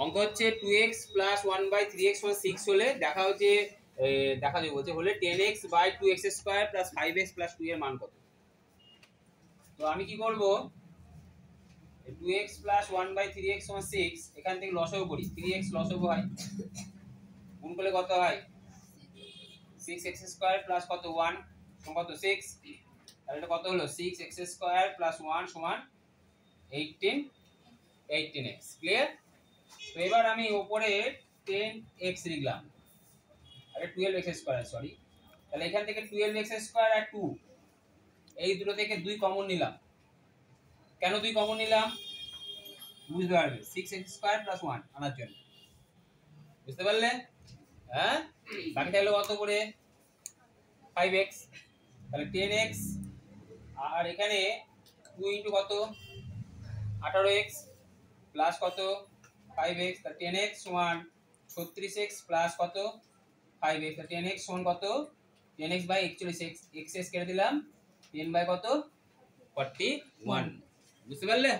অঙ্ক হচ্ছে 2x plus 1/3x সমান 6 হলে দেখা হচ্ছে দেখা যাবে বলছে হলে 10x by 2x square plus 5x plus 2 এর মান কত। তো আমি কি করব, 2x প্লাস 1/3x সমান 6, এখান থেকে লসাগু করি, 3x লসাগু হয়, গুণ করলে কত হয় 6x স্কয়ার প্লাস কত 1 সমান কত 6, তাহলে এটা কত হলো 6x স্কয়ার প্লাস 1 সমান 18x। ক্লিয়ার? তো এবার আমি উপরে 10x লিখলাম, আরে 12x স্কয়ার, সরি, তাহলে এখান থেকে 12x স্কয়ার আর 2 এই দুটো থেকে 2 কমন নিলাম। কেন 2 কমন নিলাম বুঝতে পারবে, 6x স্কয়ার প্লাস 1 আনার জন্য। বুঝতে পারলে? হ্যাঁ, বাকি থাকলো কত করে 5x, তাহলে 10x আর এখানে 2 ইনটু কত 18x প্লাস কত 5x, তাহলে 10x সমান 36x প্লাস কত 5x, তাহলে 10x সমান কত 10x বাই 41x, x কেটে দিলাম 10 বাই কত 41। বুঝতে পারলে?